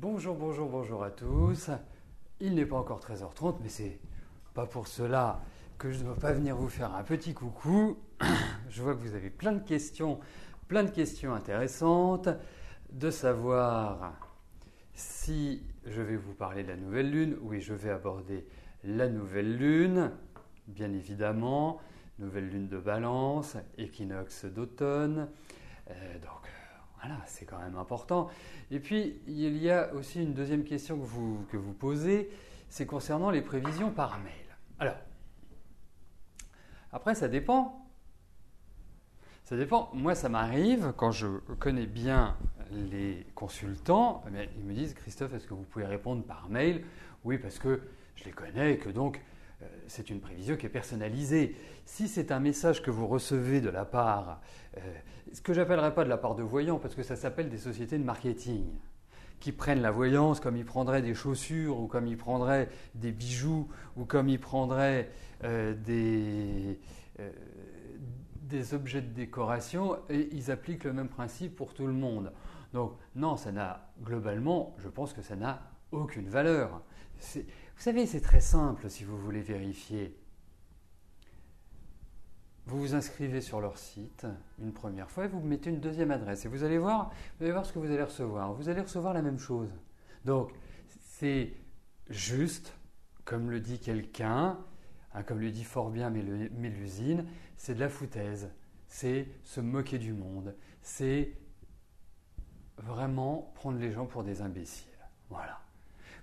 Bonjour, bonjour, bonjour à tous. Il n'est pas encore 13h30, mais c'est pas pour cela que je ne dois pas venir vous faire un petit coucou. Je vois que vous avez plein de questions intéressantes, de savoir si je vais vous parler de la nouvelle lune. Oui, je vais aborder la nouvelle lune, bien évidemment, nouvelle lune de Balance, équinoxe d'automne. Voilà, c'est quand même important. Et puis, il y a aussi une deuxième question que vous posez, c'est concernant les prévisions par mail. Alors, après, ça dépend. Ça dépend. Moi, ça m'arrive, quand je connais bien les consultants, ils me disent « Christophe, est-ce que vous pouvez répondre par mail ?» Oui, parce que je les connais et que donc, c'est une prévision qui est personnalisée. Si c'est un message que vous recevez de la part, ce que j'appellerais pas de la part de voyants, parce que ça s'appelle des sociétés de marketing, qui prennent la voyance comme ils prendraient des chaussures, ou comme ils prendraient des bijoux, ou comme ils prendraient des objets de décoration, et ils appliquent le même principe pour tout le monde. Donc non, globalement, je pense que ça n'a aucune valeur. Vous savez, c'est très simple si vous voulez vérifier. Vous vous inscrivez sur leur site une première fois et vous mettez une deuxième adresse. Et vous allez voir ce que vous allez recevoir. Vous allez recevoir la même chose. Donc, c'est juste, comme le dit quelqu'un, comme le dit fort bien Mélusine, c'est de la foutaise. C'est se moquer du monde. C'est vraiment prendre les gens pour des imbéciles. Voilà.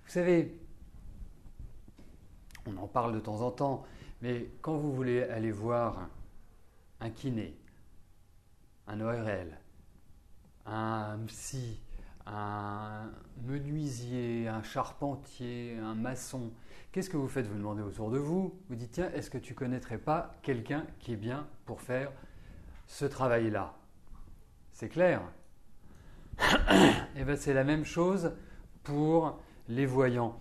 Vous savez, on en parle de temps en temps, mais quand vous voulez aller voir un kiné, un ORL, un psy, un menuisier, un charpentier, un maçon, qu'est-ce que vous faites? Vous demandez autour de vous, vous dites tiens, est-ce que tu connaîtrais pas quelqu'un qui est bien pour faire ce travail-là? C'est clair? Et bien c'est la même chose pour les voyants.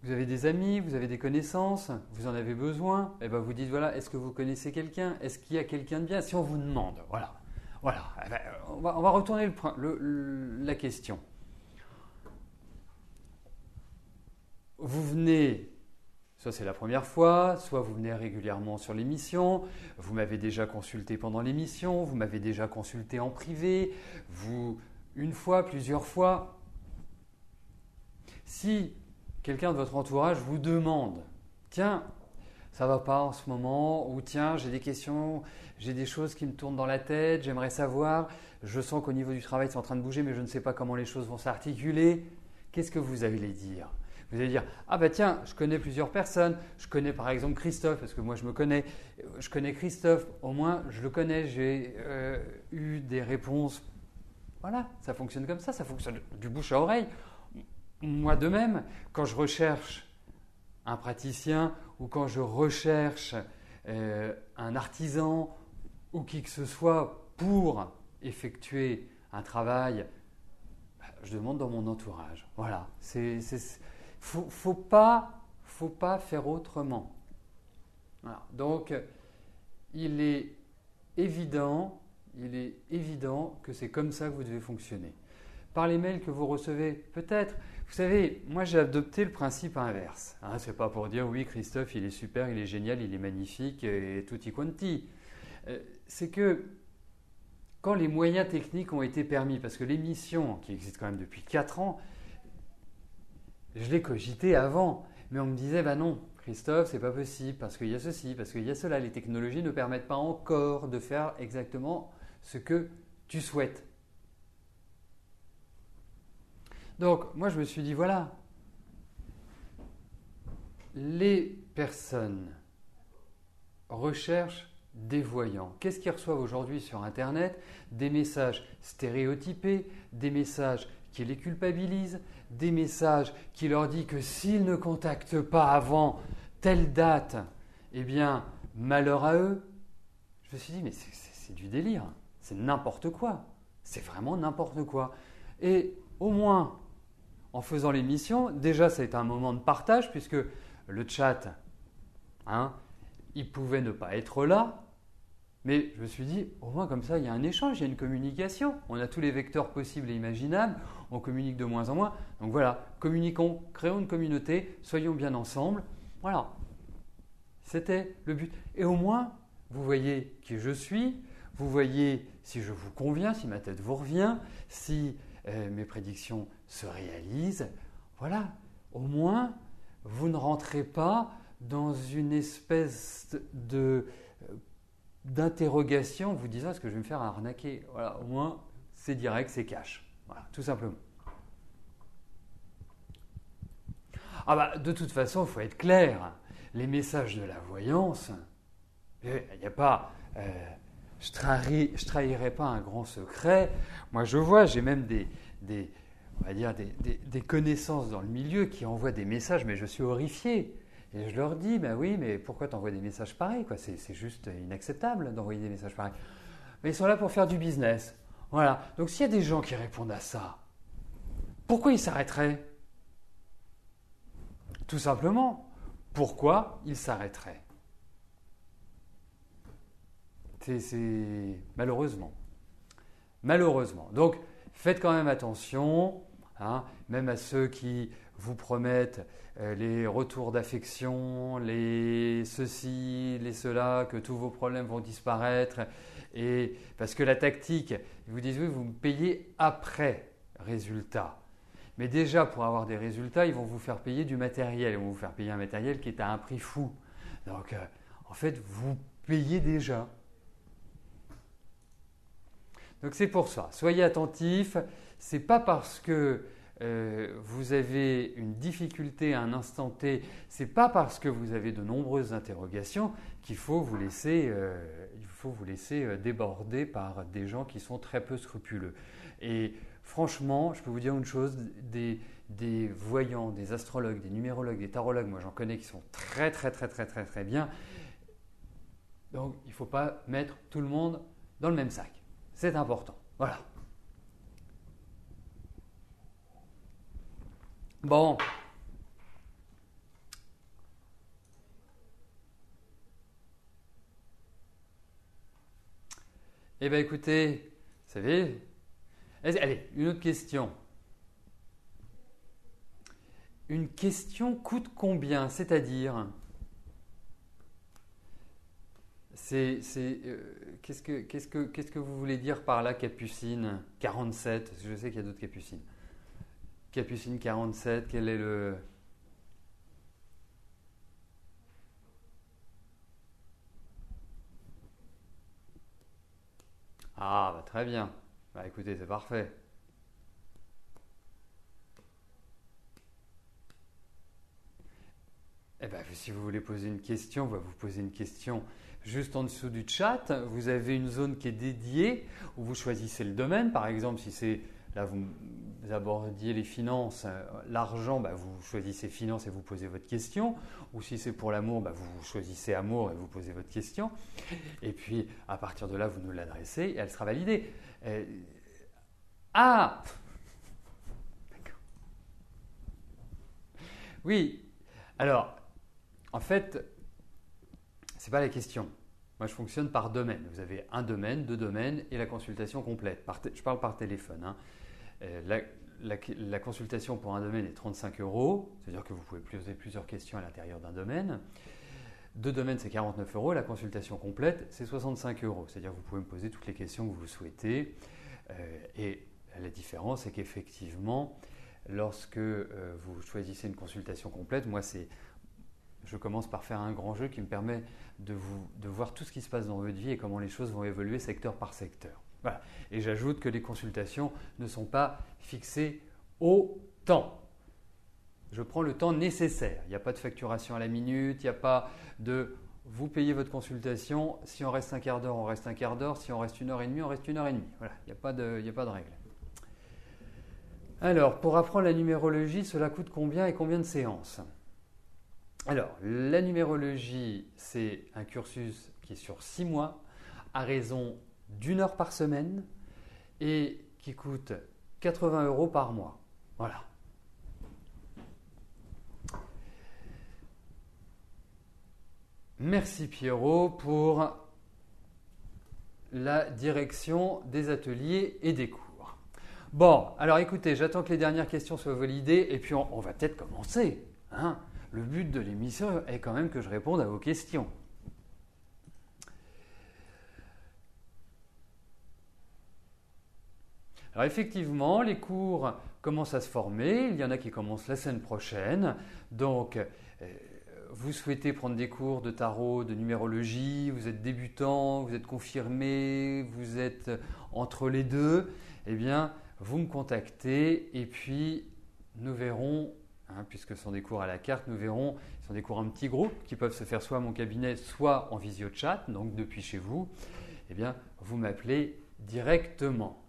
Vous avez des amis, vous avez des connaissances, vous en avez besoin, et bien vous dites voilà, est-ce que vous connaissez quelqu'un? Est-ce qu'il y a quelqu'un de bien? Si on vous demande, voilà. On va retourner la question. Vous venez, soit c'est la première fois, soit vous venez régulièrement sur l'émission, vous m'avez déjà consulté pendant l'émission, vous m'avez déjà consulté en privé, une fois, plusieurs fois. Si quelqu'un de votre entourage vous demande « Tiens, ça ne va pas en ce moment » ou « Tiens, j'ai des questions, j'ai des choses qui me tournent dans la tête, j'aimerais savoir, je sens qu'au niveau du travail c'est en train de bouger mais je ne sais pas comment les choses vont s'articuler », qu'est-ce que vous allez dire? Vous allez dire « Ah bah tiens, je connais plusieurs personnes, je connais par exemple Christophe, parce que moi je me connais, je connais Christophe, au moins je le connais, j'ai eu des réponses. » Voilà, ça fonctionne comme ça fonctionne du bouche à oreille. Moi de même, quand je recherche un praticien ou quand je recherche un artisan ou qui que ce soit pour effectuer un travail, je demande dans mon entourage. Voilà, faut pas faire autrement. Voilà. Donc, il est évident que c'est comme ça que vous devez fonctionner. Par les mails que vous recevez, peut-être. Vous savez, moi j'ai adopté le principe inverse. Ce n'est pas pour dire oui, Christophe, il est super, il est génial, il est magnifique et tutti quanti. C'est que quand les moyens techniques ont été permis, parce que l'émission qui existe quand même depuis 4 ans, je l'ai cogité avant, mais on me disait bah non, Christophe, c'est pas possible parce qu'il y a ceci, parce qu'il y a cela. Les technologies ne permettent pas encore de faire exactement ce que tu souhaites. Donc, moi, je me suis dit, voilà, les personnes recherchent des voyants. Qu'est-ce qu'ils reçoivent aujourd'hui sur Internet? Des messages stéréotypés, des messages qui les culpabilisent, des messages qui leur disent que s'ils ne contactent pas avant telle date, eh bien, malheur à eux. Je me suis dit, mais c'est du délire, c'est n'importe quoi, c'est vraiment n'importe quoi. Et au moins, en faisant l'émission, déjà ça a été un moment de partage puisque le chat, il pouvait ne pas être là, Mais je me suis dit, au moins comme ça, il y a un échange, il y a une communication. On a tous les vecteurs possibles et imaginables, on communique de moins en moins. Donc voilà, communiquons, créons une communauté, soyons bien ensemble. Voilà, c'était le but. Et au moins, vous voyez qui je suis, vous voyez si je vous conviens, si ma tête vous revient, si mes prédictions se réalisent. Voilà, au moins, vous ne rentrez pas dans une espèce d'interrogation, vous disant est-ce que je vais me faire arnaquer. Voilà, au moins, c'est direct, c'est cash. Voilà, tout simplement. Ah bah, de toute façon, il faut être clair. Les messages de la voyance, il n'y a pas... je trahirai pas un grand secret. Moi, je vois, j'ai même on va dire des connaissances dans le milieu qui envoient des messages, mais je suis horrifié. Et je leur dis, ben oui, mais pourquoi tu envoies des messages pareils quoi, c'est juste inacceptable d'envoyer des messages pareils. Mais ils sont là pour faire du business. Voilà. Donc s'il y a des gens qui répondent à ça, pourquoi ils s'arrêteraient? Tout simplement, pourquoi ils s'arrêteraient? C'est malheureusement. Malheureusement. Donc, faites quand même attention, hein, même à ceux qui vous promettent les retours d'affection, les ceci, les cela, que tous vos problèmes vont disparaître. Et parce que la tactique, ils vous disent oui, vous me payez après résultat. Mais déjà, pour avoir des résultats, ils vont vous faire payer du matériel. Ils vont vous faire payer un matériel qui est à un prix fou. Donc, en fait, vous payez déjà. Donc c'est pour ça, soyez attentifs, ce n'est pas parce que vous avez une difficulté à un instant T, ce n'est pas parce que vous avez de nombreuses interrogations qu'il faut vous laisser, déborder par des gens qui sont très peu scrupuleux. Et franchement, je peux vous dire une chose, des voyants, des astrologues, des numérologues, des tarologues, moi j'en connais qui sont très bien. Donc il ne faut pas mettre tout le monde dans le même sac. C'est important. Voilà. Bon. Eh bien écoutez, vous savez, allez, une autre question. Une question coûte combien? C'est-à-dire, qu'est-ce que vous voulez dire par là, Capucine 47? Je sais qu'il y a d'autres Capucines. Capucine 47, quel est le... Ah, bah, très bien. Bah, écoutez, c'est parfait. Eh ben, si vous voulez poser une question, bah, vous posez une question juste en dessous du chat. Vous avez une zone qui est dédiée où vous choisissez le domaine. Par exemple, si c'est là vous abordiez les finances, l'argent, bah, vous choisissez finance et vous posez votre question. Ou si c'est pour l'amour, bah, vous choisissez amour et vous posez votre question. Et puis à partir de là, vous nous l'adressez et elle sera validée. Ah, d'accord. Oui. Alors, en fait, ce n'est pas la question. Moi, je fonctionne par domaine. Vous avez un domaine, deux domaines et la consultation complète. Je parle par téléphone. Hein. La consultation pour un domaine est 35 €, c'est-à-dire que vous pouvez poser plusieurs questions à l'intérieur d'un domaine. Deux domaines, c'est 49 €. La consultation complète, c'est 65 €. C'est-à-dire que vous pouvez me poser toutes les questions que vous souhaitez. Et la différence, c'est qu'effectivement, lorsque vous choisissez une consultation complète, je commence par faire un grand jeu qui me permet de voir tout ce qui se passe dans votre vie et comment les choses vont évoluer secteur par secteur. Voilà. Et j'ajoute que les consultations ne sont pas fixées au temps. Je prends le temps nécessaire. Il n'y a pas de facturation à la minute, il n'y a pas de vous payez votre consultation. Si on reste un quart d'heure, on reste un quart d'heure. Si on reste 1h30, on reste 1h30. Voilà, il n'y a pas de règle. Alors, pour apprendre la numérologie, cela coûte combien et combien de séances? Alors, la numérologie, c'est un cursus qui est sur 6 mois, à raison d'1 heure par semaine et qui coûte 80 € par mois. Voilà. Merci Pierrot pour la direction des ateliers et des cours. Bon, alors écoutez, j'attends que les dernières questions soient validées et puis on va peut-être commencer. Hein. Le but de l'émission est quand même que je réponde à vos questions. Alors effectivement, les cours commencent à se former. Il y en a qui commencent la semaine prochaine. Donc, vous souhaitez prendre des cours de tarot, de numérologie, vous êtes débutant, vous êtes confirmé, vous êtes entre les deux, eh bien, vous me contactez et puis nous verrons, hein, puisque ce sont des cours à la carte, nous verrons, ce sont des cours en petits groupes qui peuvent se faire soit à mon cabinet, soit en visio chat, donc depuis chez vous, eh bien, vous m'appelez directement.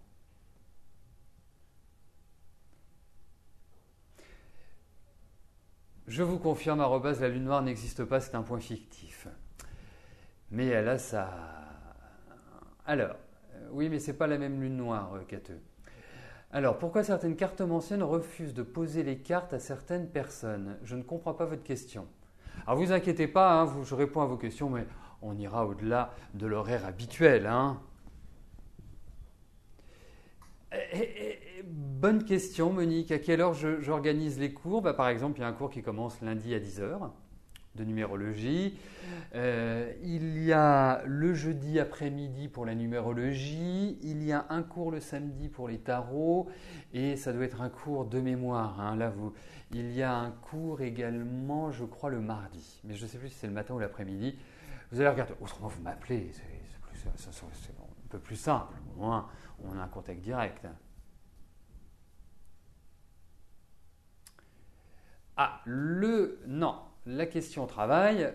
Je vous confirme, la lune noire n'existe pas, c'est un point fictif. Mais elle a ça. Alors, oui, mais ce n'est pas la même lune noire, Cateux. Alors, pourquoi certaines cartomanciennes refusent de poser les cartes à certaines personnes? Je ne comprends pas votre question. Alors, vous inquiétez pas, hein, je réponds à vos questions, mais on ira au-delà de l'horaire habituel. Hein. Bonne question, Monique. À quelle heure j'organise les cours? Par exemple, il y a un cours qui commence lundi à 10h de numérologie. Il y a le jeudi après-midi pour la numérologie. Il y a un cours le samedi pour les tarots. Et ça doit être un cours de mémoire. Hein. Là, il y a un cours également, je crois, le mardi. Mais je ne sais plus si c'est le matin ou l'après-midi. Vous allez regarder. Autrement, vous m'appelez. C'est un peu plus simple. Au moins, on a un contact direct. Non, la question travail,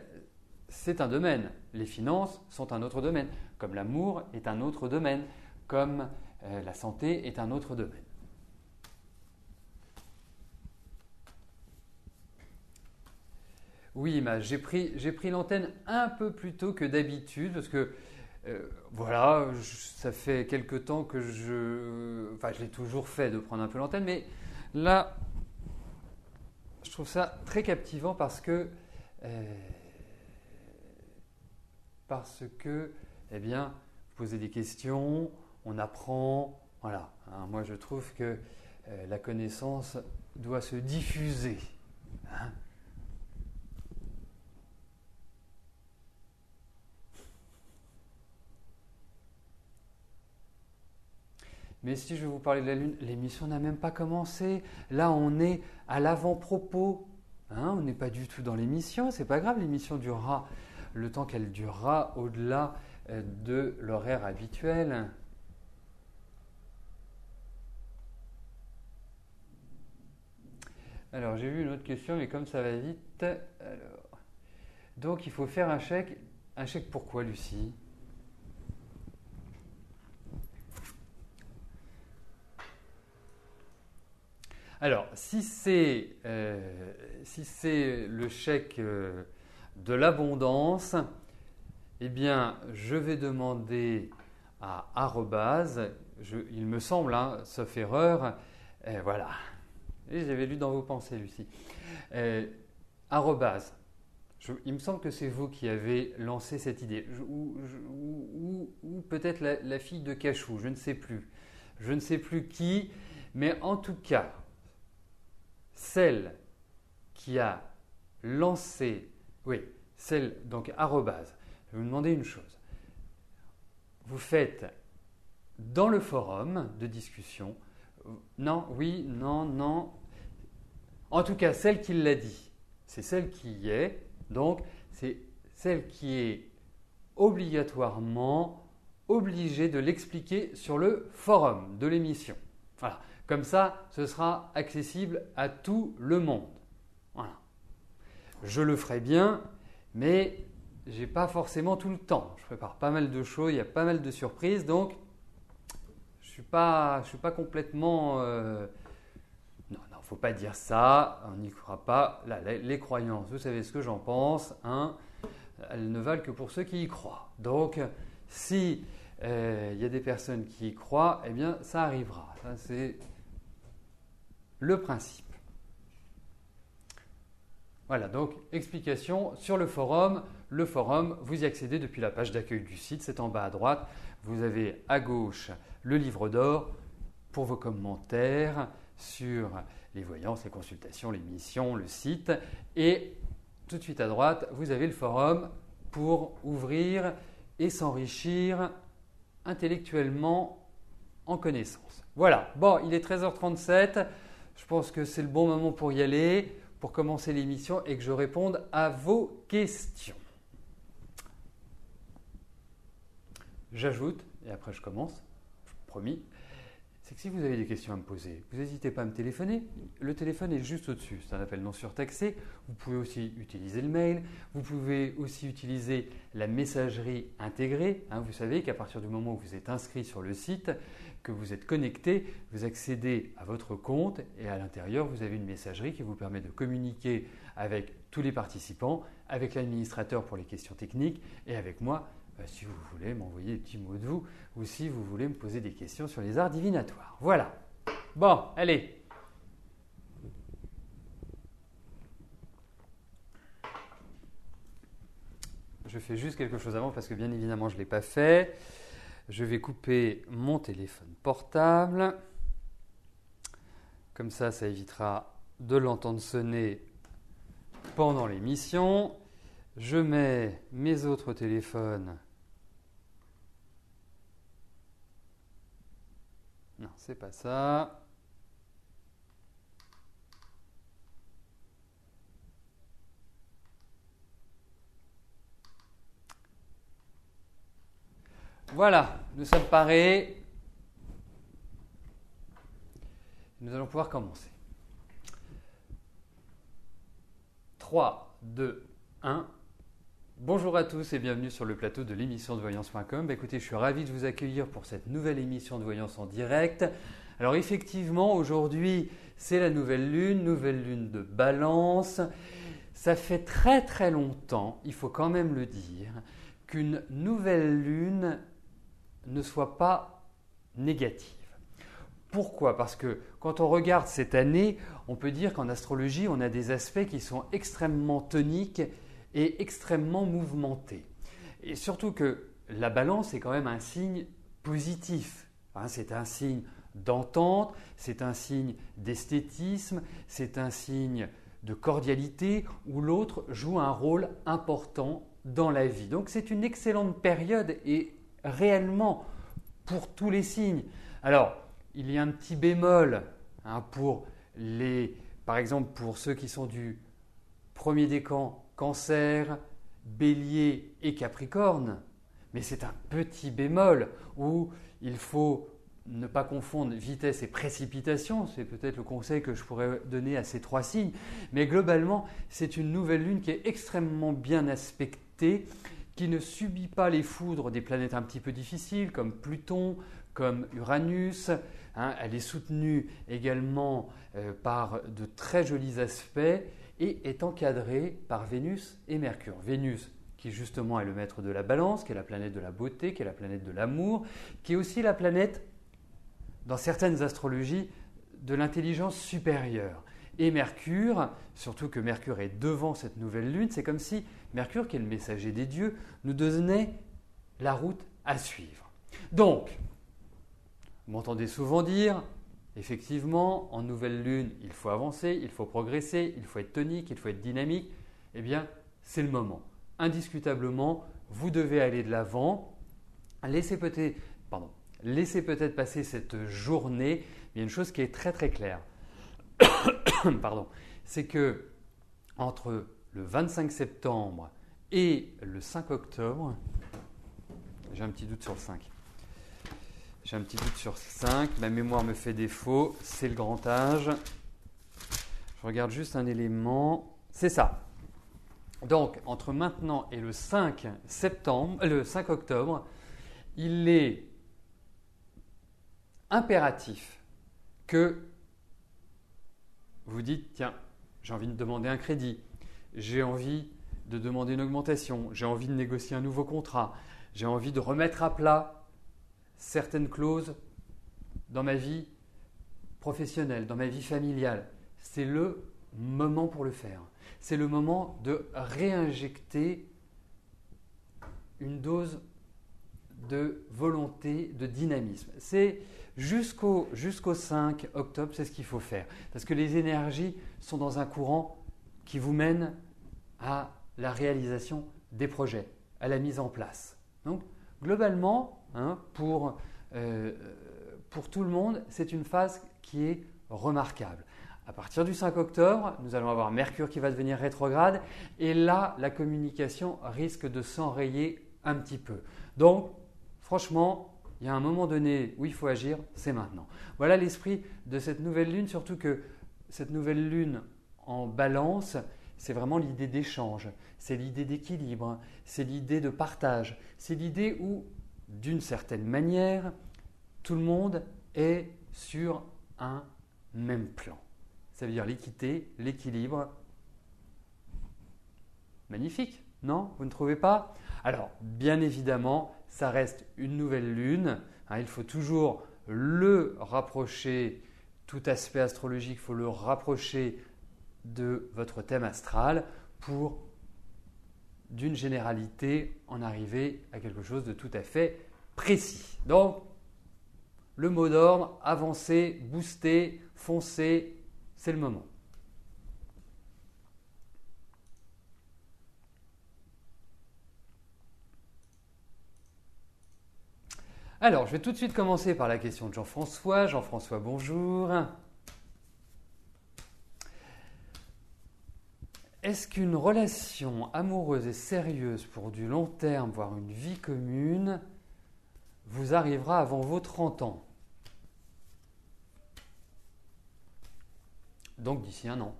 c'est un domaine. Les finances sont un autre domaine, comme l'amour est un autre domaine, comme la santé est un autre domaine. Oui, j'ai pris l'antenne un peu plus tôt que d'habitude parce que voilà, ça fait quelque temps que je l'ai toujours fait de prendre un peu l'antenne, mais là, je trouve ça très captivant parce que, eh bien, vous posez des questions, on apprend, voilà. Hein, moi, je trouve que la connaissance doit se diffuser. Hein. Mais si je vais vous parler de la Lune, l'émission n'a même pas commencé. Là, on est à l'avant-propos. Hein, on n'est pas du tout dans l'émission. C'est pas grave, l'émission durera le temps qu'elle durera au-delà de l'horaire habituel. Alors, j'ai vu une autre question, mais comme ça va vite. Alors, donc, il faut faire un chèque. Un chèque pourquoi, Lucie ? Alors, si c'est le chèque de l'abondance, eh bien, je vais demander à arrobase, il me semble, hein, sauf erreur, voilà. Et j'avais lu dans vos pensées, Lucie. Arrobase. Il me semble que c'est vous qui avez lancé cette idée. Ou peut-être la fille de Cachou, je ne sais plus. Je ne sais plus qui, mais en tout cas, celle qui a lancé, donc arrobase, je vais vous demander une chose. Vous faites dans le forum de discussion, non, oui, non, non. En tout cas, celle qui l'a dit, c'est celle qui y est, donc c'est celle qui est obligatoirement obligée de l'expliquer sur le forum de l'émission. Voilà. Comme ça, ce sera accessible à tout le monde. Voilà. Je le ferai bien, mais je n'ai pas forcément tout le temps. Je prépare pas mal de choses, il y a pas mal de surprises, donc je suis pas complètement... Non, il ne faut pas dire ça, on n'y croit pas. Là, les croyances, vous savez ce que j'en pense, hein, elles ne valent que pour ceux qui y croient. Donc, si il y a des personnes qui y croient, eh bien, ça arrivera. Ça, c'est le principe. Voilà, donc explication sur le forum Le forum, vous y accédez depuis la page d'accueil du site, c'est en bas à droite. Vous avez à gauche le livre d'or pour vos commentaires sur les voyances, les consultations, les missions, le site. Et tout de suite à droite, vous avez le forum pour ouvrir et s'enrichir intellectuellement en connaissances. Voilà, bon, il est 13h37. Je pense que c'est le bon moment pour y aller, pour commencer l'émission et que je réponde à vos questions. J'ajoute, et après je commence, promis, c'est que si vous avez des questions à me poser, vous n'hésitez pas à me téléphoner. Le téléphone est juste au-dessus, c'est un appel non surtaxé. Vous pouvez aussi utiliser le mail, vous pouvez aussi utiliser la messagerie intégrée. Vous savez qu'à partir du moment où vous êtes inscrit sur le site, que vous êtes connecté, vous accédez à votre compte et à l'intérieur, vous avez une messagerie qui vous permet de communiquer avec tous les participants, avec l'administrateur pour les questions techniques et avec moi si vous voulez m'envoyer des petits mots de vous ou si vous voulez me poser des questions sur les arts divinatoires. Voilà. Bon, allez. Je fais juste quelque chose avant parce que bien évidemment je ne l'ai pas fait. Je vais couper mon téléphone portable. Comme ça évitera de l'entendre sonner pendant l'émission. Je mets mes autres téléphones. Non, c'est pas ça. Voilà, nous sommes parés. Nous allons pouvoir commencer. 3, 2, 1. Bonjour à tous et bienvenue sur le plateau de l'émission de voyance.com. Écoutez, je suis ravi de vous accueillir pour cette nouvelle émission de voyance en direct. Alors effectivement, aujourd'hui, c'est la nouvelle lune de Balance. Ça fait très très longtemps, il faut quand même le dire, qu'une nouvelle lune ne soit pas négative. Pourquoi ? Parce que quand on regarde cette année, on peut dire qu'en astrologie, on a des aspects qui sont extrêmement toniques et extrêmement mouvementés. Et surtout que la balance est quand même un signe positif. C'est un signe d'entente, c'est un signe d'esthétisme, c'est un signe de cordialité où l'autre joue un rôle important dans la vie. Donc c'est une excellente période et réellement pour tous les signes. Alors, il y a un petit bémol par exemple pour ceux qui sont du premier décan, Cancer, Bélier et Capricorne. Mais c'est un petit bémol où il faut ne pas confondre vitesse et précipitation. C'est peut-être le conseil que je pourrais donner à ces trois signes. Mais globalement, c'est une nouvelle lune qui est extrêmement bien aspectée, qui ne subit pas les foudres des planètes un petit peu difficiles comme Pluton, comme Uranus. Elle est soutenue également par de très jolis aspects et est encadrée par Vénus et Mercure. Vénus qui justement est le maître de la balance, qui est la planète de la beauté, qui est la planète de l'amour, qui est aussi la planète, dans certaines astrologies, de l'intelligence supérieure. Et Mercure, surtout que Mercure est devant cette nouvelle lune, c'est comme si Mercure, qui est le messager des dieux, nous donnait la route à suivre. Donc, vous m'entendez souvent dire, effectivement, en nouvelle lune, il faut avancer, il faut progresser, il faut être tonique, il faut être dynamique. Eh bien, c'est le moment. Indiscutablement, vous devez aller de l'avant. Laissez peut-être passer cette journée. Il y a une chose qui est très très claire. C'est que entre le 25 septembre et le 5 octobre, j'ai un petit doute sur le 5. Ma mémoire me fait défaut, c'est le grand âge. Je regarde juste un élément, c'est ça. Donc, entre maintenant et le 5 octobre, il est impératif que vous dites, tiens, j'ai envie de demander un crédit, j'ai envie de demander une augmentation, j'ai envie de négocier un nouveau contrat, j'ai envie de remettre à plat certaines clauses dans ma vie professionnelle, dans ma vie familiale. C'est le moment pour le faire. C'est le moment de réinjecter une dose de volonté, de dynamisme. C'est jusqu'au 5 octobre, c'est ce qu'il faut faire. Parce que les énergies sont dans un courant qui vous mène à la réalisation des projets, à la mise en place. Donc, globalement, pour tout le monde, c'est une phase qui est remarquable. À partir du 5 octobre, nous allons avoir Mercure qui va devenir rétrograde et là, la communication risque de s'enrayer un petit peu. Donc, franchement, il y a un moment donné où il faut agir, c'est maintenant. Voilà l'esprit de cette nouvelle lune, surtout que cette nouvelle lune en balance, c'est vraiment l'idée d'échange, c'est l'idée d'équilibre, c'est l'idée de partage, c'est l'idée où, d'une certaine manière, tout le monde est sur un même plan. Ça veut dire l'équité, l'équilibre. Magnifique, non? Vous ne trouvez pas? Alors, bien évidemment, ça reste une nouvelle lune. Il faut toujours le rapprocher, tout aspect astrologique, il faut le rapprocher de votre thème astral pour, d'une généralité, en arriver à quelque chose de tout à fait précis. Donc, le mot d'ordre, avancer, booster, foncer, c'est le moment. Alors, je vais tout de suite commencer par la question de Jean-François. Jean-François, bonjour. Est-ce qu'une relation amoureuse et sérieuse pour du long terme, voire une vie commune, vous arrivera avant vos 30 ans? Donc d'ici un an.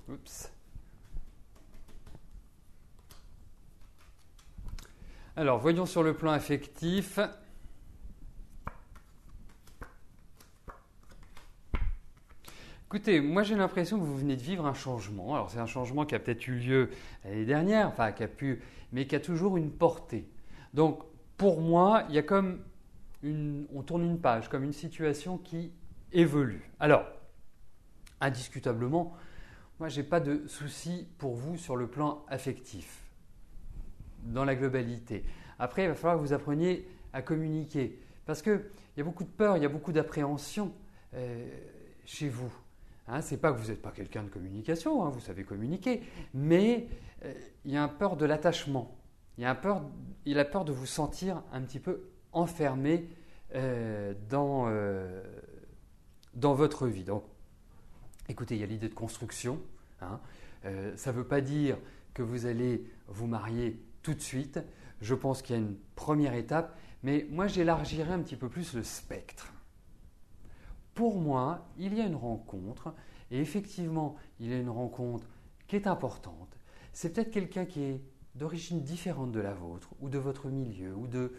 Oups. Alors, voyons sur le plan affectif. Écoutez, moi j'ai l'impression que vous venez de vivre un changement. Alors c'est un changement qui a peut-être eu lieu l'année dernière, mais qui a toujours une portée. Donc pour moi, il y a comme on tourne une page, comme une situation qui évolue. Alors, indiscutablement, moi je n'ai pas de souci pour vous sur le plan affectif, dans la globalité. Après, il va falloir que vous appreniez à communiquer, parce qu'il y a beaucoup de peur, il y a beaucoup d'appréhension chez vous. Ce n'est pas que vous n'êtes pas quelqu'un de communication, vous savez communiquer, mais il y a une peur de l'attachement. Il a peur de vous sentir un petit peu enfermé dans votre vie. Donc, écoutez, il y a l'idée de construction. Ça ne veut pas dire que vous allez vous marier tout de suite. Je pense qu'il y a une première étape, mais moi j'élargirais un petit peu plus le spectre. Pour moi, il y a une rencontre, et effectivement, il y a une rencontre qui est importante. C'est peut-être quelqu'un qui est d'origine différente de la vôtre, ou de votre milieu, ou de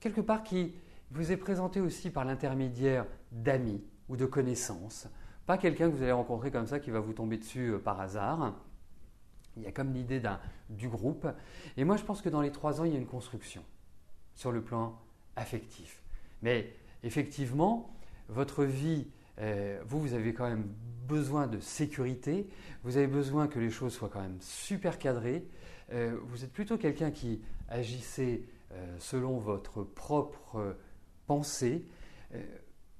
quelque part qui vous est présenté aussi par l'intermédiaire d'amis ou de connaissances. Pas quelqu'un que vous allez rencontrer comme ça qui va vous tomber dessus par hasard. Il y a comme l'idée du groupe. Et moi, je pense que dans les 3 ans, il y a une construction sur le plan affectif. Mais effectivement, votre vie, vous avez quand même besoin de sécurité, vous avez besoin que les choses soient quand même super cadrées. Vous êtes plutôt quelqu'un qui agissait selon votre propre pensée.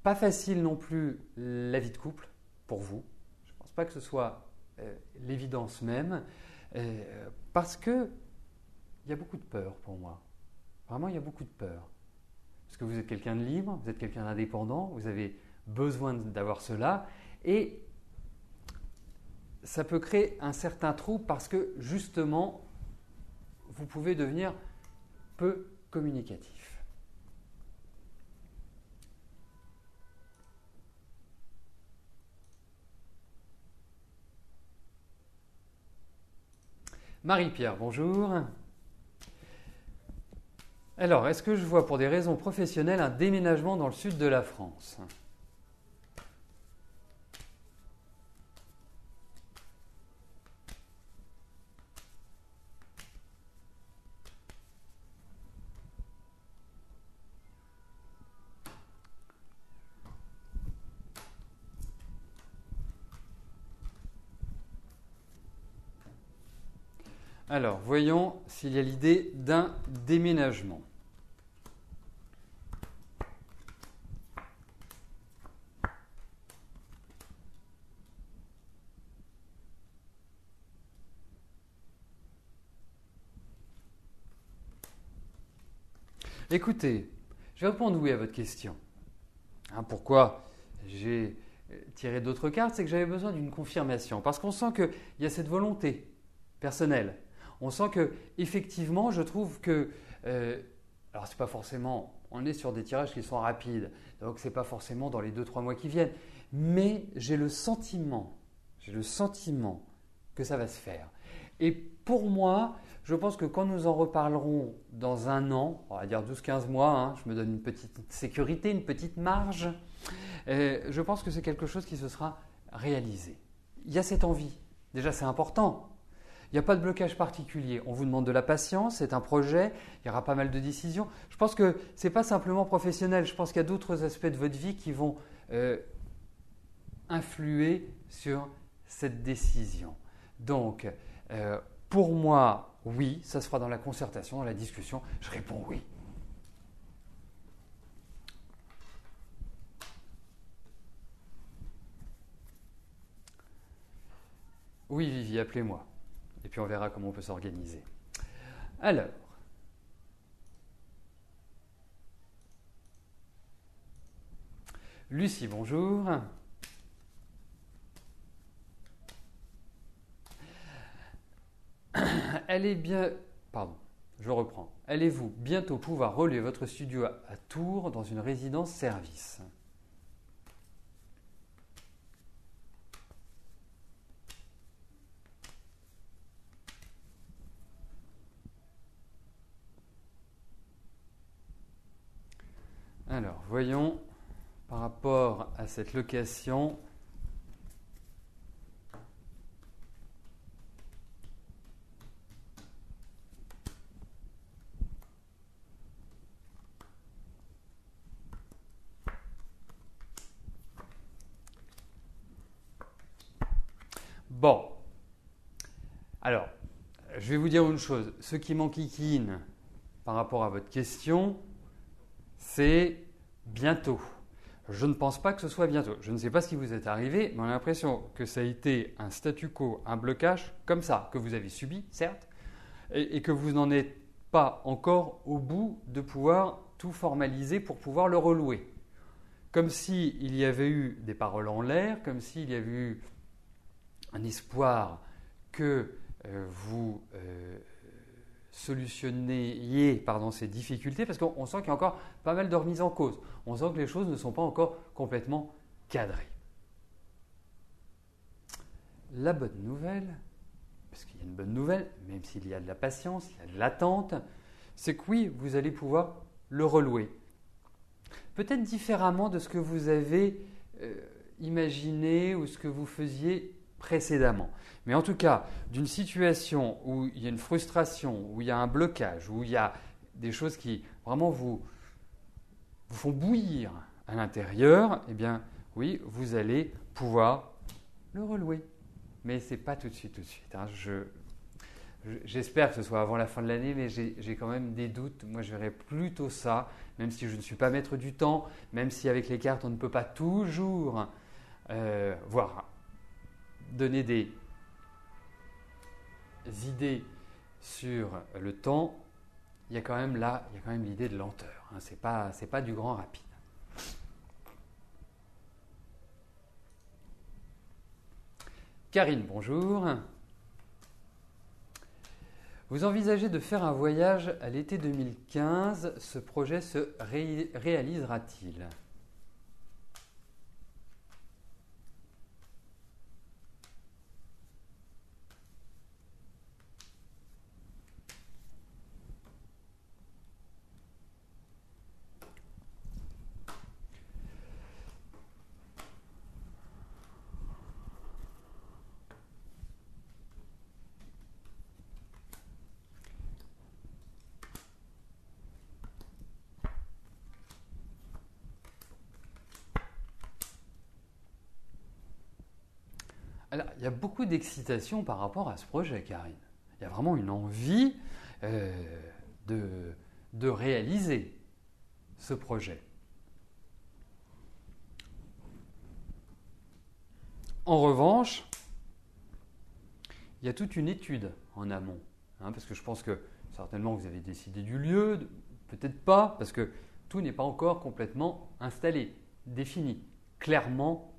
Pas facile non plus la vie de couple pour vous. Je ne pense pas que ce soit l'évidence même, parce qu'il y a beaucoup de peur pour moi. Vraiment, il y a beaucoup de peur. Parce que vous êtes quelqu'un de libre, vous êtes quelqu'un d'indépendant, vous avez besoin d'avoir cela, et ça peut créer un certain trouble parce que justement, vous pouvez devenir peu communicatif. Marie-Pierre, bonjour. Alors, est-ce que je vois pour des raisons professionnelles un déménagement dans le sud de la France ? Alors, voyons s'il y a l'idée d'un déménagement. Écoutez, je vais répondre oui à votre question. Pourquoi j'ai tiré d'autres cartes? C'est que j'avais besoin d'une confirmation. Parce qu'on sent qu'il y a cette volonté personnelle. On sent que, effectivement, je trouve que. Alors, c'est pas forcément. On est sur des tirages qui sont rapides. Donc, c'est pas forcément dans les 2-3 mois qui viennent. Mais j'ai le sentiment que ça va se faire. Et pour moi, je pense que quand nous en reparlerons dans un an, on va dire 12-15 mois, je me donne une petite sécurité, une petite marge, je pense que c'est quelque chose qui se sera réalisé. Il y a cette envie. Déjà, c'est important. Il n'y a pas de blocage particulier. On vous demande de la patience, c'est un projet, il y aura pas mal de décisions. Je pense que ce n'est pas simplement professionnel, je pense qu'il y a d'autres aspects de votre vie qui vont influer sur cette décision. Donc, pour moi, oui, ça se fera dans la concertation, dans la discussion. Je réponds oui. Oui, Vivi, appelez-moi. Et puis on verra comment on peut s'organiser. Alors, Lucie, bonjour. Je reprends. Allez-vous bientôt pouvoir relever votre studio à Tours dans une résidence-service? Alors, voyons par rapport à cette location. Bon, alors, je vais vous dire une chose. Ce qui m'enquiquine par rapport à votre question, c'est bientôt. Je ne pense pas que ce soit bientôt. Je ne sais pas ce qui vous est arrivé, mais on a l'impression que ça a été un statu quo, un blocage comme ça, que vous avez subi, certes, et que vous n'en êtes pas encore au bout de pouvoir tout formaliser pour pouvoir le relouer. Comme s'il y avait eu des paroles en l'air, comme s'il y avait eu un espoir que vous solutionniez ces difficultés, parce qu'on sent qu'il y a encore pas mal de remises en cause. On sent que les choses ne sont pas encore complètement cadrées. La bonne nouvelle, parce qu'il y a une bonne nouvelle, même s'il y a de la patience, il y a de l'attente, c'est que oui, vous allez pouvoir le relouer. Peut-être différemment de ce que vous avez imaginé ou ce que vous faisiez précédemment. Mais en tout cas, d'une situation où il y a une frustration, où il y a un blocage, où il y a des choses qui vraiment vous font bouillir à l'intérieur, eh bien oui, vous allez pouvoir le relouer. Mais ce n'est pas tout de suite. J'espère que ce soit avant la fin de l'année, mais j'ai quand même des doutes. Moi, je verrais plutôt ça, même si je ne suis pas maître du temps, même si avec les cartes, on ne peut pas toujours donner des idées sur le temps. Il y a quand même l'idée de lenteur. C'est pas du grand rapide. Karine, bonjour. Vous envisagez de faire un voyage à l'été 2015. Ce projet se réalisera-t-il? Alors, il y a beaucoup d'excitation par rapport à ce projet, Karine. Il y a vraiment une envie de réaliser ce projet. En revanche, il y a toute une étude en amont, parce que je pense que certainement vous avez décidé du lieu, peut-être pas, parce que tout n'est pas encore complètement installé, défini, clairement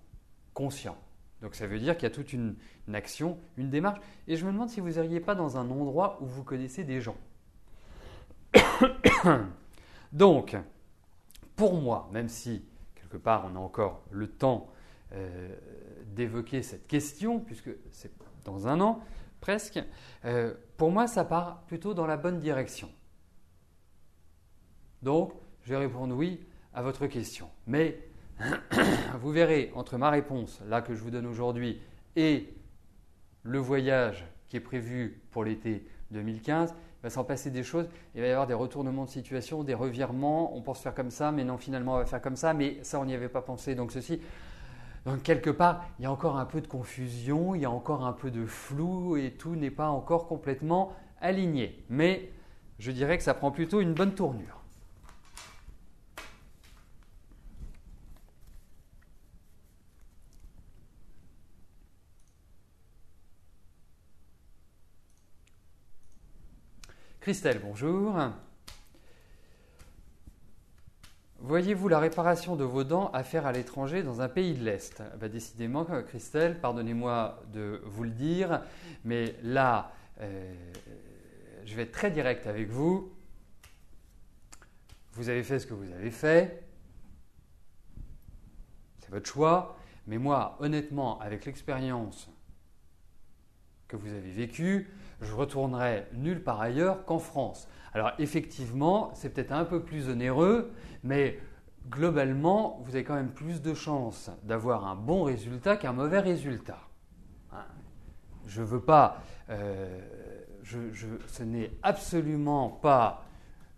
conscient. Donc ça veut dire qu'il y a toute une action, une démarche. Et je me demande si vous n'iriez pas dans un endroit où vous connaissez des gens. Donc, pour moi, même si quelque part on a encore le temps d'évoquer cette question, puisque c'est dans un an presque, pour moi ça part plutôt dans la bonne direction. Donc, je vais répondre oui à votre question. Mais vous verrez, entre ma réponse, là que je vous donne aujourd'hui, et le voyage qui est prévu pour l'été 2015, il va s'en passer des choses. Il va y avoir des retournements de situation, des revirements. On pense faire comme ça, mais non, finalement, on va faire comme ça. Mais ça, on n'y avait pas pensé. Donc, Donc, quelque part, il y a encore un peu de confusion, il y a encore un peu de flou et tout n'est pas encore complètement aligné. Mais je dirais que ça prend plutôt une bonne tournure. Christelle, bonjour. Voyez-vous la réparation de vos dents à faire à l'étranger dans un pays de l'Est? Décidément, Christelle, pardonnez-moi de vous le dire, mais là, je vais être très direct avec vous. Vous avez fait ce que vous avez fait. C'est votre choix. Mais moi, honnêtement, avec l'expérience que vous avez vécue, je retournerai nulle part ailleurs qu'en France. Alors effectivement, c'est peut-être un peu plus onéreux, mais globalement, vous avez quand même plus de chances d'avoir un bon résultat qu'un mauvais résultat. Je veux pas, ce n'est absolument pas,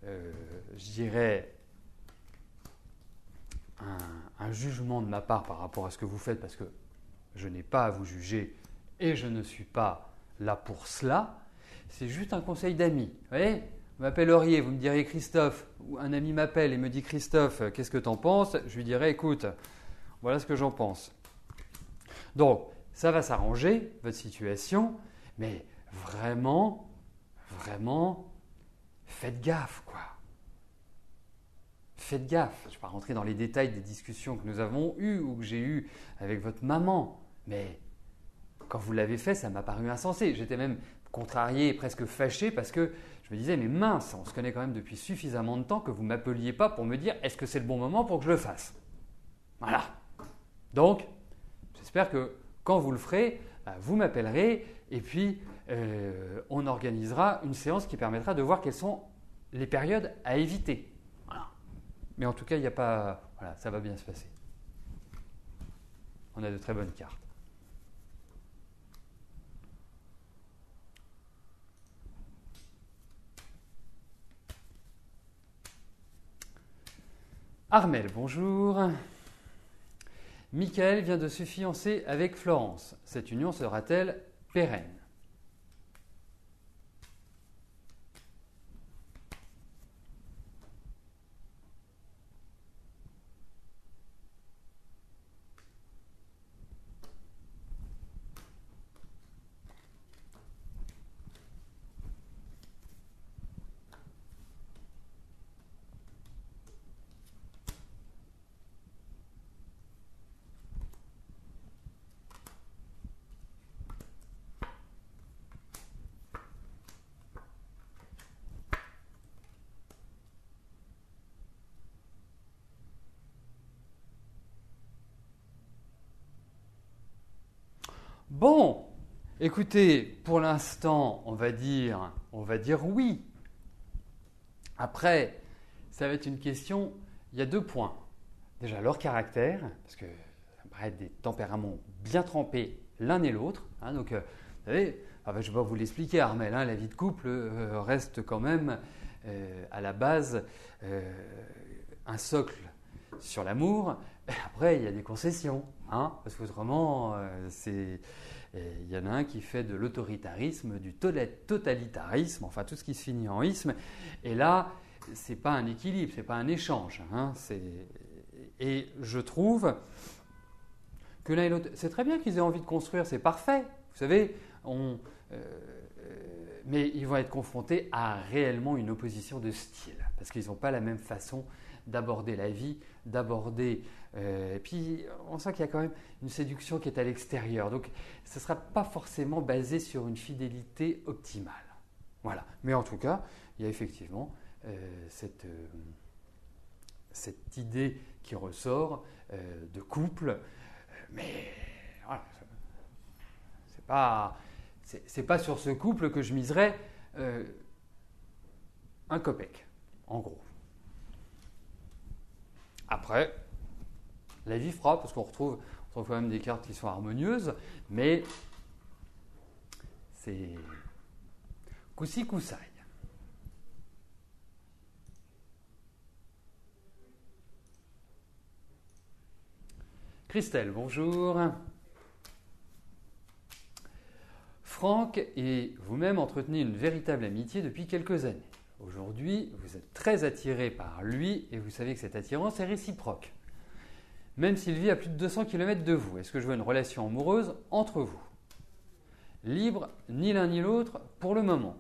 je dirais, un jugement de ma part par rapport à ce que vous faites, parce que je n'ai pas à vous juger et je ne suis pas là pour cela. C'est juste un conseil d'ami. Vous voyez, vous m'appelleriez, vous me diriez Christophe, ou un ami m'appelle et me dit Christophe, qu'est-ce que tu en penses? Je lui dirais écoute, voilà ce que j'en pense. Donc, ça va s'arranger, votre situation, mais vraiment, faites gaffe, quoi. Faites gaffe. Je ne vais pas rentrer dans les détails des discussions que nous avons eues ou que j'ai eues avec votre maman, mais quand vous l'avez fait, ça m'a paru insensé. J'étais même contrarié et presque fâché parce que je me disais, mais mince, on se connaît quand même depuis suffisamment de temps que vous ne m'appeliez pas pour me dire est-ce que c'est le bon moment pour que je le fasse? Voilà. Donc, j'espère que quand vous le ferez, vous m'appellerez et puis on organisera une séance qui permettra de voir quelles sont les périodes à éviter. Voilà. Mais en tout cas, il n'y a pas. Voilà, ça va bien se passer. On a de très bonnes cartes. Armel, bonjour. Michael vient de se fiancer avec Florence. Cette union sera-t-elle pérenne? Bon, écoutez, pour l'instant, on va dire oui. Après, ça va être une question, il y a 2 points. Déjà, leur caractère, parce que ça me paraît être des tempéraments bien trempés l'un et l'autre. Donc, vous savez, je ne vais pas vous l'expliquer, Armel, la vie de couple reste quand même à la base un socle sur l'amour. Après, il y a des concessions, parce qu'autrement, c'est Et il y en a un qui fait de l'autoritarisme, du totalitarisme, enfin tout ce qui se finit en isme. Et là, ce n'est pas un équilibre, ce n'est pas un échange. Hein, et je trouve que l'un et l'autre, c'est très bien qu'ils aient envie de construire, c'est parfait. Vous savez, mais ils vont être confrontés à réellement une opposition de style, parce qu'ils n'ont pas la même façon d'aborder la vie, d'aborder... et puis, on sent qu'il y a quand même une séduction qui est à l'extérieur. Donc, ce ne sera pas forcément basé sur une fidélité optimale. Voilà. Mais en tout cas, il y a effectivement cette idée qui ressort de couple. Mais voilà, c'est pas sur ce couple que je miserais un copec, en gros. Après, la vie fera, parce qu'on retrouve quand même des cartes qui sont harmonieuses, mais c'est coussi coussaille. Christelle, bonjour. Franck et vous-même entretenez une véritable amitié depuis quelques années. Aujourd'hui, vous êtes très attiré par lui et vous savez que cette attirance est réciproque. Même s'il vit à plus de 200 km de vous, est-ce que je vois une relation amoureuse entre vous? Libre, ni l'un ni l'autre pour le moment.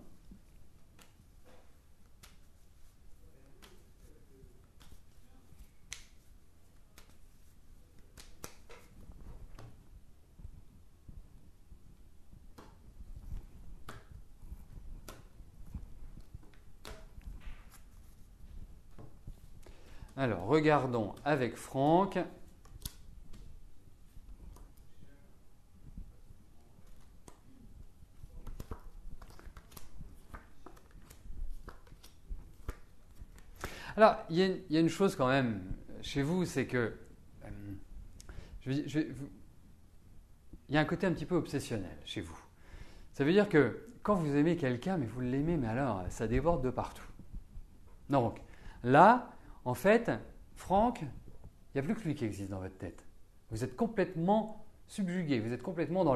Alors, regardons avec Franck. Alors, il y a une chose quand même chez vous, c'est que il y a un côté un petit peu obsessionnel chez vous. Ça veut dire que quand vous aimez quelqu'un, mais vous l'aimez, mais alors ça déborde de partout. Donc, là, en fait, Franck, il n'y a plus que lui qui existe dans votre tête. Vous êtes complètement subjugué, vous êtes complètement dans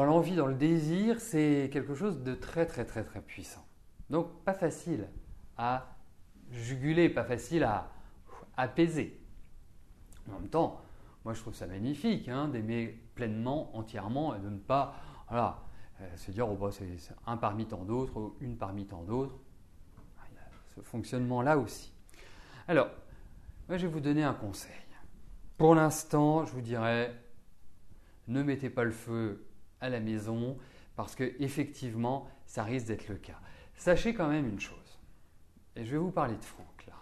l'envie, dans le désir. C'est quelque chose de très, très, très, très puissant. Donc, pas facile à juguler, pas facile à apaiser. En même temps, moi je trouve ça magnifique d'aimer pleinement, entièrement et de ne pas se dire c'est un parmi tant d'autres ou une parmi tant d'autres. Il y a ce fonctionnement-là aussi. Alors, moi je vais vous donner un conseil. Pour l'instant, je vous dirais, ne mettez pas le feu à la maison parce que effectivement, ça risque d'être le cas. Sachez quand même une chose. Et je vais vous parler de Franck là.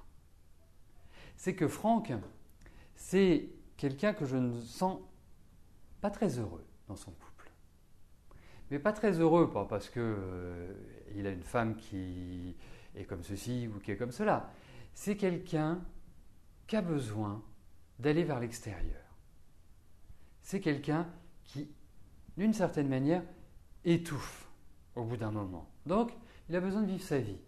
C'est que Franck, c'est quelqu'un que je ne sens pas très heureux dans son couple. Mais pas très heureux, pas parce qu'il a une femme qui est comme ceci ou qui est comme cela. C'est quelqu'un qui a besoin d'aller vers l'extérieur. C'est quelqu'un qui, d'une certaine manière, étouffe au bout d'un moment. Donc, il a besoin de vivre sa vie.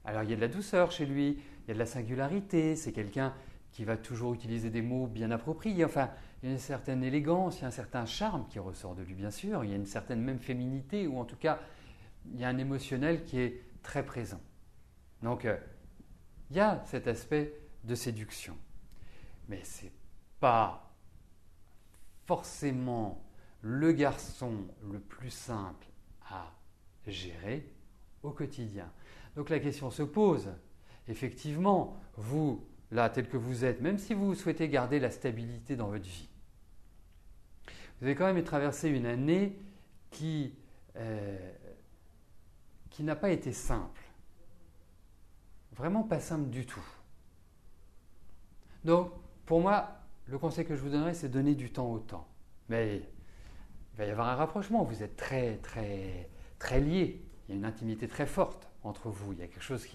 Alors il y a de la douceur chez lui, il y a de la singularité, c'est quelqu'un qui va toujours utiliser des mots bien appropriés, enfin il y a une certaine élégance, il y a un certain charme qui ressort de lui bien sûr, il y a une certaine même féminité ou en tout cas il y a un émotionnel qui est très présent. Donc il y a cet aspect de séduction, mais ce n'est pas forcément le garçon le plus simple à gérer au quotidien. Donc la question se pose. Effectivement, vous, là, tel que vous êtes, même si vous souhaitez garder la stabilité dans votre vie, vous avez quand même traversé une année qui n'a pas été simple. Vraiment pas simple du tout. Donc, pour moi, le conseil que je vous donnerais, c'est donner du temps au temps. Mais il va y avoir un rapprochement. Vous êtes très, très, très liés. Il y a une intimité très forte entre vous. Il y a quelque chose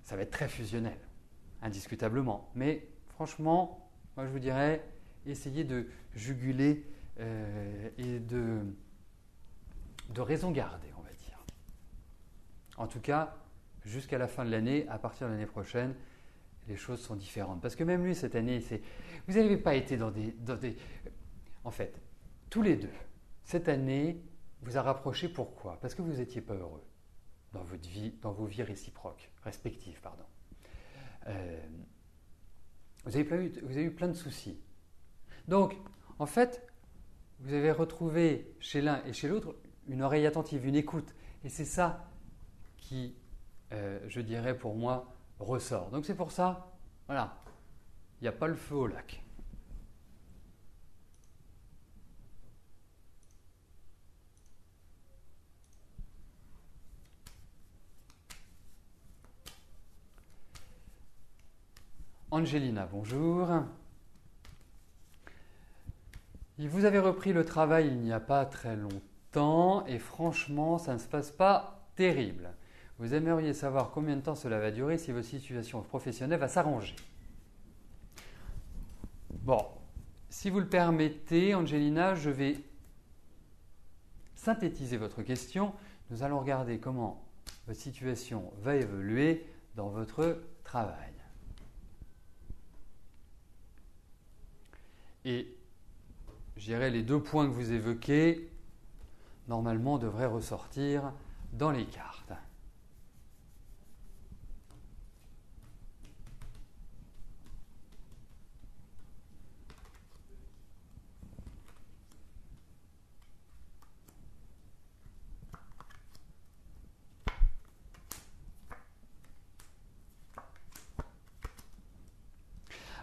ça va être très fusionnel, indiscutablement. Mais franchement, moi je vous dirais, essayez de juguler et de raison garder, on va dire. En tout cas, jusqu'à la fin de l'année, à partir de l'année prochaine, les choses sont différentes. Parce que même lui, cette année, vous n'avez pas été dans des... En fait, tous les deux, cette année vous a rapproché. Pourquoi? Parce que vous n'étiez pas heureux dans votre vie, dans vos vies réciproques, respectives, pardon. Vous avez eu plein de soucis. Donc, en fait, vous avez retrouvé chez l'un et chez l'autre une oreille attentive, une écoute. Et c'est ça qui, je dirais pour moi, ressort. Donc c'est pour ça, voilà, il n'y a pas le feu au lac. Angelina, bonjour. Vous avez repris le travail il n'y a pas très longtemps et franchement, ça ne se passe pas terrible. Vous aimeriez savoir combien de temps cela va durer, si votre situation professionnelle va s'arranger. Bon, si vous le permettez, Angelina, je vais synthétiser votre question. Nous allons regarder comment votre situation va évoluer dans votre travail. Et je dirais les 2 points que vous évoquez, normalement, devraient ressortir dans les cartes.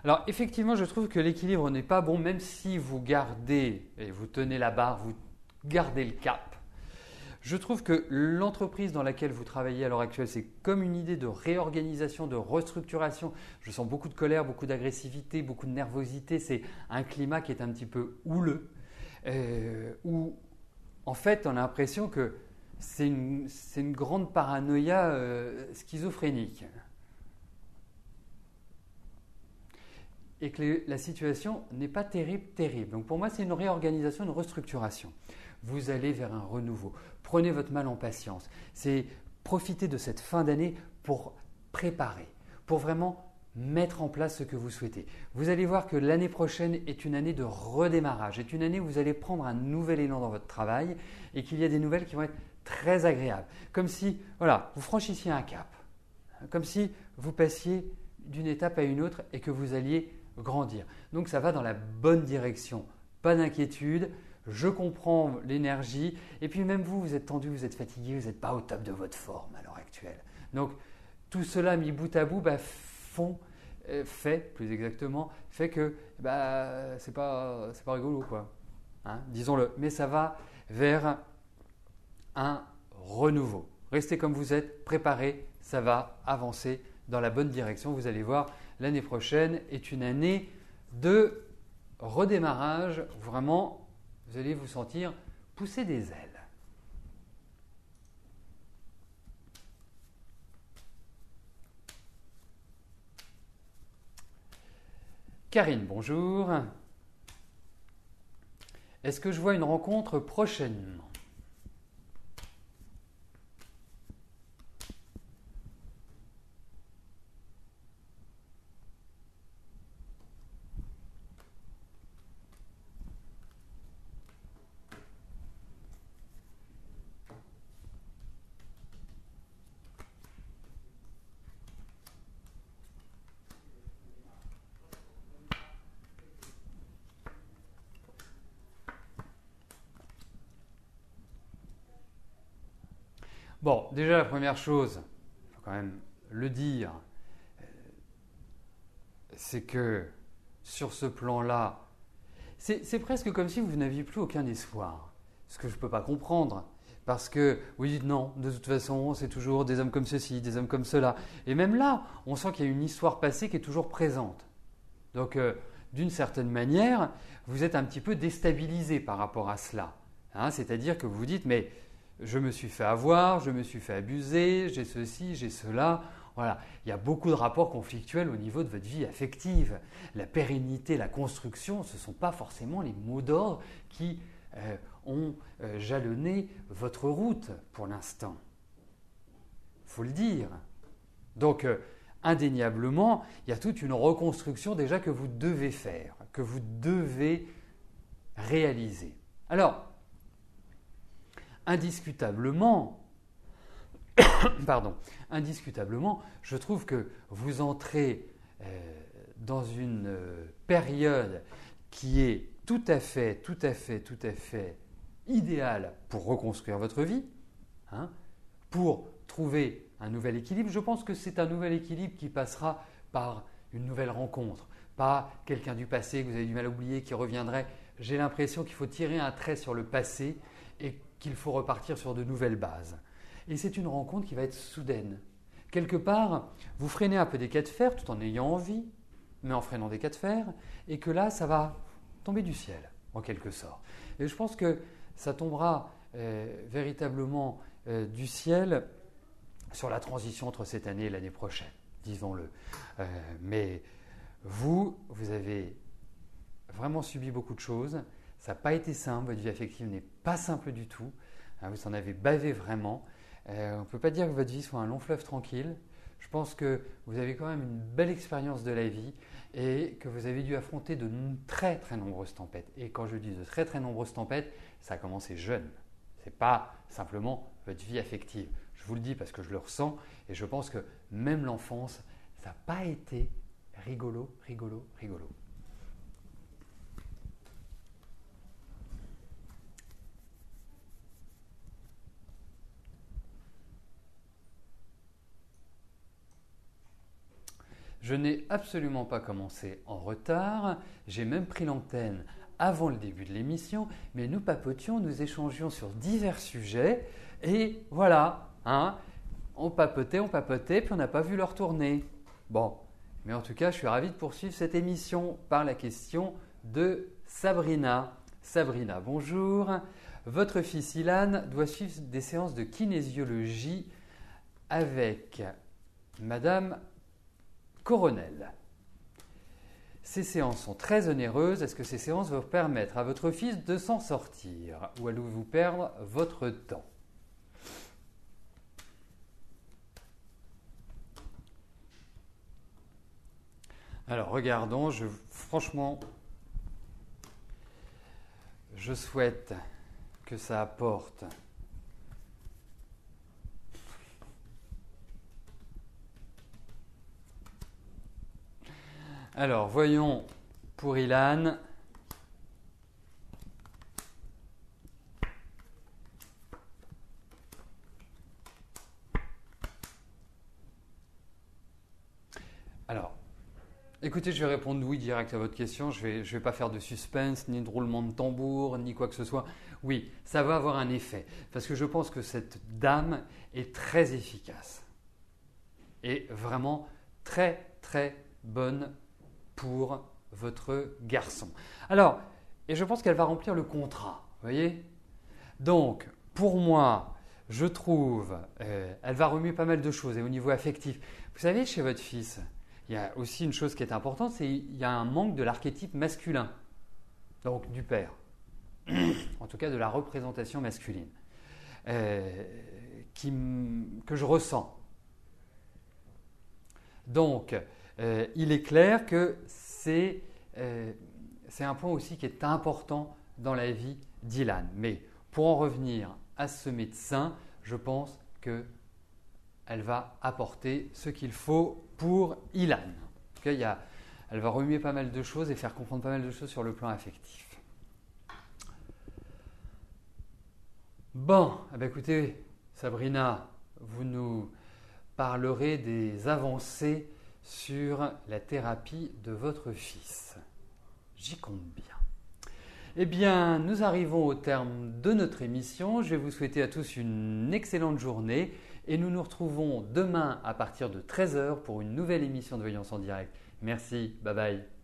Alors effectivement, je trouve que l'équilibre n'est pas bon, même si vous gardez et vous tenez la barre, vous gardez le cap. Je trouve que l'entreprise dans laquelle vous travaillez à l'heure actuelle, c'est comme une idée de réorganisation, de restructuration. Je sens beaucoup de colère, beaucoup d'agressivité, beaucoup de nervosité. C'est un climat qui est un petit peu houleux, où en fait on a l'impression que c'est une grande paranoïa schizophrénique. Et que la situation n'est pas terrible. Donc pour moi, c'est une réorganisation, une restructuration. Vous allez vers un renouveau. Prenez votre mal en patience. C'est profiter de cette fin d'année pour préparer, pour vraiment mettre en place ce que vous souhaitez. Vous allez voir que l'année prochaine est une année de redémarrage, est une année où vous allez prendre un nouvel élan dans votre travail et qu'il y a des nouvelles qui vont être très agréables. Comme si voilà, vous franchissiez un cap, comme si vous passiez d'une étape à une autre et que vous alliez grandir. Donc ça va dans la bonne direction. Pas d'inquiétude, je comprends l'énergie. Et puis même vous, vous êtes tendu, vous êtes fatigué, vous n'êtes pas au top de votre forme à l'heure actuelle. Donc tout cela mis bout à bout fait que c'est pas rigolo quoi. Hein, disons-le. Mais ça va vers un renouveau. Restez comme vous êtes, préparez, ça va avancer dans la bonne direction. Vous allez voir, l'année prochaine est une année de redémarrage. Vraiment, vous allez vous sentir pousser des ailes. Karine, bonjour. Est-ce que je vois une rencontre prochainement? Bon, déjà la première chose, il faut quand même le dire, c'est que sur ce plan-là, c'est presque comme si vous n'aviez plus aucun espoir. Ce que je ne peux pas comprendre. Parce que vous dites non, de toute façon, c'est toujours des hommes comme ceci, des hommes comme cela. Et même là, on sent qu'il y a une histoire passée qui est toujours présente. Donc, d'une certaine manière, vous êtes un petit peu déstabilisé par rapport à cela. Hein, c'est-à-dire que vous vous dites, mais je me suis fait avoir, je me suis fait abuser, j'ai ceci, j'ai cela. Voilà, il y a beaucoup de rapports conflictuels au niveau de votre vie affective. La pérennité, la construction, ce ne sont pas forcément les mots d'ordre qui ont jalonné votre route pour l'instant. Il faut le dire. Donc, indéniablement, il y a toute une reconstruction déjà que vous devez faire, que vous devez réaliser. Alors, indiscutablement, indiscutablement, je trouve que vous entrez dans une période qui est tout à fait idéale pour reconstruire votre vie, hein, pour trouver un nouvel équilibre. Je pense que c'est un nouvel équilibre qui passera par une nouvelle rencontre, pas quelqu'un du passé que vous avez du mal à oublier qui reviendrait. J'ai l'impression qu'il faut tirer un trait sur le passé et qu'il faut repartir sur de nouvelles bases. Et c'est une rencontre qui va être soudaine. Quelque part, vous freinez un peu des cas de fer tout en ayant envie, mais en freinant des cas de fer, et que là, ça va tomber du ciel, en quelque sorte. Et je pense que ça tombera véritablement du ciel sur la transition entre cette année et l'année prochaine, disons-le. Mais vous avez vraiment subi beaucoup de choses. Ça n'a pas été simple, votre vie affective n'est pas simple du tout. Vous en avez bavé vraiment. On ne peut pas dire que votre vie soit un long fleuve tranquille. Je pense que vous avez quand même une belle expérience de la vie et que vous avez dû affronter de très très nombreuses tempêtes. Et quand je dis de très très nombreuses tempêtes, ça a commencé jeune. Ce n'est pas simplement votre vie affective. Je vous le dis parce que je le ressens et je pense que même l'enfance, ça n'a pas été rigolo. Je n'ai absolument pas commencé en retard, j'ai même pris l'antenne avant le début de l'émission, mais nous papotions, nous échangions sur divers sujets et voilà, hein, on papotait, puis on n'a pas vu l'heure tourner. Bon, mais en tout cas, je suis ravi de poursuivre cette émission par la question de Sabrina. Sabrina, bonjour. Votre fils Ilan doit suivre des séances de kinésiologie avec Madame Coronel. Ces séances sont très onéreuses. Est-ce que ces séances vont permettre à votre fils de s'en sortir ou allez-vous perdre votre temps? Alors regardons, franchement, je souhaite que ça apporte Alors, voyons pour Ilan. Alors, écoutez, je vais répondre oui direct à votre question. Je vais pas faire de suspense, ni de roulement de tambour, ni quoi que ce soit. Oui, ça va avoir un effet. Parce que je pense que cette dame est très efficace. Et vraiment très, très bonne pour votre garçon. Alors, et je pense qu'elle va remplir le contrat, vous voyez? Donc, pour moi, je trouve, elle va remuer pas mal de choses et au niveau affectif. Vous savez, chez votre fils, il y a aussi une chose qui est importante, c'est qu'il y a un manque de l'archétype masculin, donc du père, en tout cas de la représentation masculine, que je ressens. Donc, il est clair que c'est un point aussi qui est important dans la vie d'Ilan. Mais pour en revenir à ce médecin, je pense qu'elle va apporter ce qu'il faut pour Ilan. En tout cas, elle va remuer pas mal de choses et faire comprendre pas mal de choses sur le plan affectif. Bon, écoutez, Sabrina, vous nous parlerez des avancées sur la thérapie de votre fils. J'y compte bien. Eh bien, nous arrivons au terme de notre émission. Je vais vous souhaiter à tous une excellente journée et nous nous retrouvons demain à partir de 13h pour une nouvelle émission de Voyance en direct. Merci, bye bye.